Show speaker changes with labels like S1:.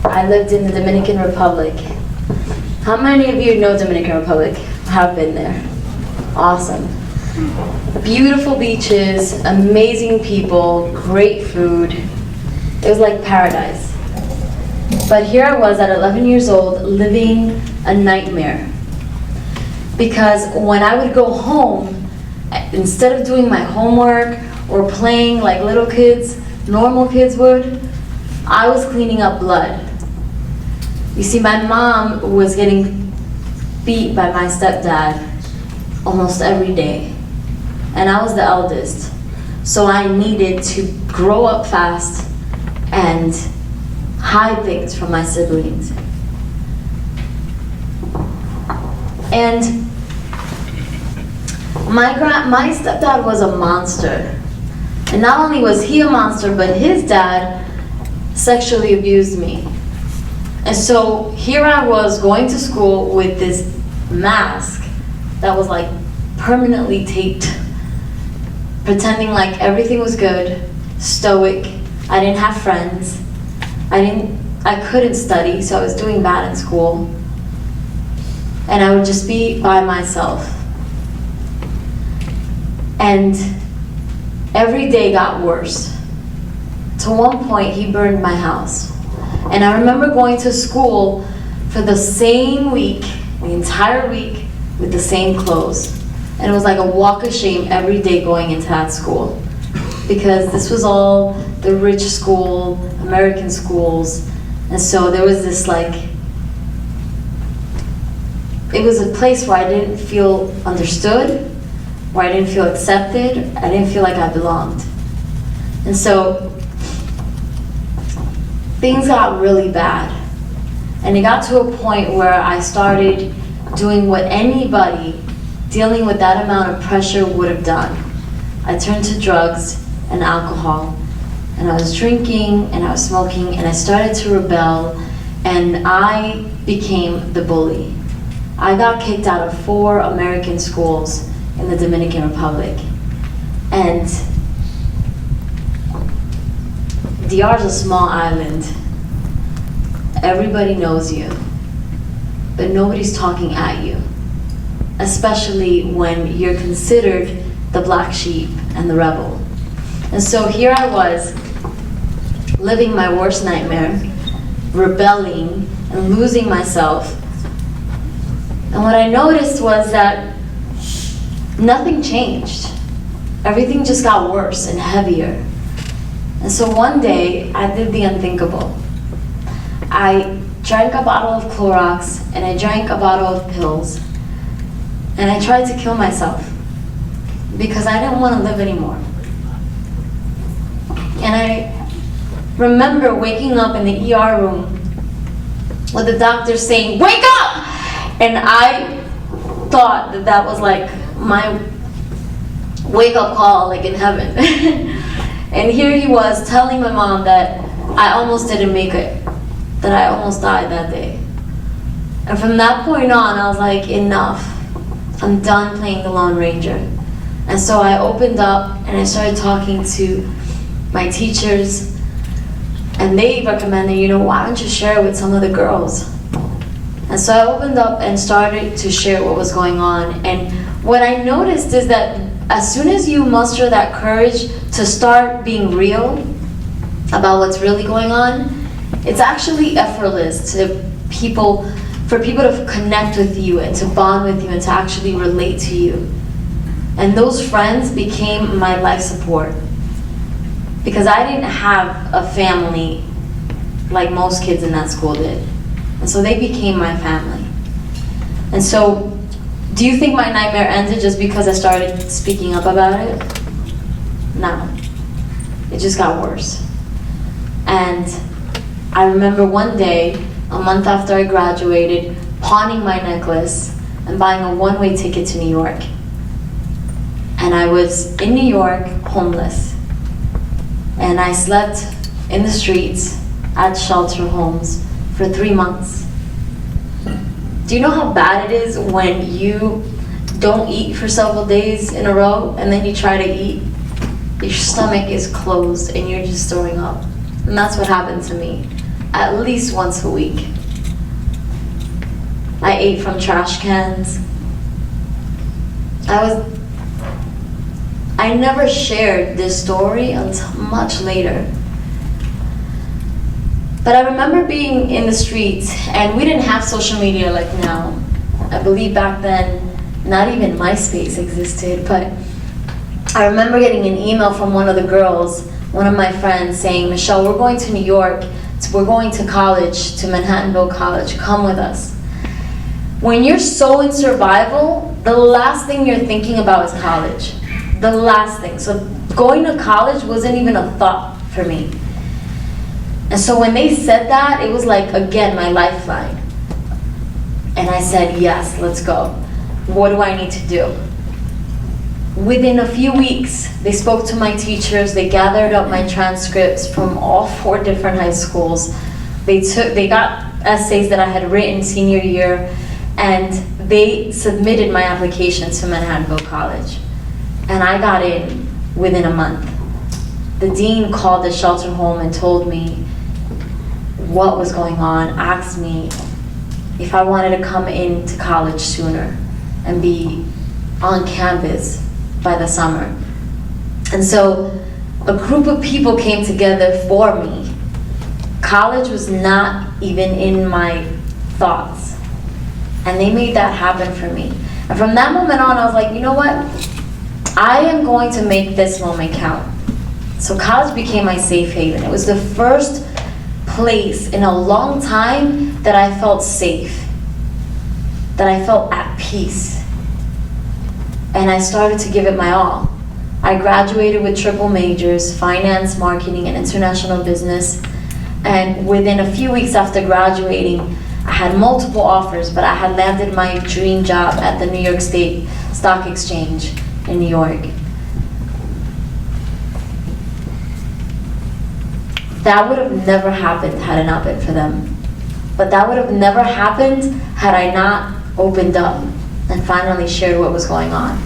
S1: I lived in the Dominican Republic. How many of you know Dominican Republic? Have been there? Awesome. Beautiful beaches, amazing people, great food. It was like paradise. But here I was at 11 years old living a nightmare. Because when I would go home, instead of doing my homework or playing like little kids, normal kids would, I was cleaning up blood. You see, my mom was getting beat by my stepdad almost every day. And I was the eldest. So I needed to grow up fast and hide things from my siblings. And my stepdad was a monster. And not only was he a monster, but his dad sexually abused me. And so here I was going to school with this mask that was like permanently taped, pretending like everything was good, stoic. I didn't have friends. I couldn't study, so I was doing bad in school. And I would just be by myself. And every day got worse. To one point, he burned my house. And I remember going to school for the same week, the entire week, with the same clothes. And it was like a walk of shame every day going into that school. Because this was all the rich school, American schools. And so there was this like, it was a place where I didn't feel understood, where I didn't feel accepted, I didn't feel like I belonged. And so things got really bad. And it got to a point where I started doing what anybody dealing with that amount of pressure would have done. I turned to drugs and alcohol, and I was drinking and I was smoking, and I started to rebel, and I became the bully. I got kicked out of 4 American schools in the Dominican Republic. And DR is a small island. Everybody knows you, but nobody's talking at you, especially when you're considered the black sheep and the rebel. And so here I was, living my worst nightmare, rebelling and losing myself. And what I noticed was that nothing changed. Everything just got worse and heavier. And so one day, I did the unthinkable. I drank a bottle of Clorox, and I drank a bottle of pills, and I tried to kill myself because I didn't want to live anymore. And I remember waking up in the ER room with the doctor saying, "Wake up!" And I thought that that was like my wake-up call, like in heaven. And here he was telling my mom that I almost didn't make it, that I almost died that day. And from that point on, I was like, enough. I'm done playing the Lone Ranger. And so I opened up and I started talking to my teachers, and they recommended, why don't you share it with some of the girls? And so I opened up and started to share what was going on. And what I noticed is that as soon as you muster that courage to start being real about what's really going on, it's actually effortless for people to connect with you and to bond with you and to actually relate to you. And those friends became my life support, because I didn't have a family like most kids in that school did. And so they became my family. And so, do you think my nightmare ended just because I started speaking up about it? No. It just got worse. And I remember one day, a month after I graduated, pawning my necklace and buying a one-way ticket to New York. And I was in New York, homeless. And I slept in the streets at shelter homes for 3 months. Do you know how bad it is when you don't eat for several days in a row and then you try to eat? Your stomach is closed and you're just throwing up. And that's what happened to me. at least once a week. I ate from trash cans. I never shared this story until much later. But I remember being in the streets, and we didn't have social media like now. I believe back then, not even MySpace existed, but I remember getting an email from one of the girls, one of my friends, saying, Michelle, we're going to New York, we're going to college, to Manhattanville College, come with us. When you're so in survival, the last thing you're thinking about is college. The last thing. So going to college wasn't even a thought for me. And so when they said that, it was like, again, my lifeline. And I said, yes, let's go. What do I need to do? Within a few weeks, they spoke to my teachers, they gathered up my transcripts from all 4 different high schools. They got essays that I had written senior year, and they submitted my application to Manhattanville College. And I got in within a month. The dean called the shelter home and told me what was going on, asked me if I wanted to come into college sooner and be on campus by the summer. And so a group of people came together for me. College was not even in my thoughts. And they made that happen for me. And from that moment on, I was like, you know what? I am going to make this moment count. So college became my safe haven. It was the first place in a long time that I felt safe, that I felt at peace. And I started to give it my all. I graduated with triple majors, finance, marketing, and international business. And within a few weeks after graduating, I had multiple offers, but I had landed my dream job at the New York State Stock Exchange in New York. That would have never happened had it not been for them. But that would have never happened had I not opened up and finally shared what was going on.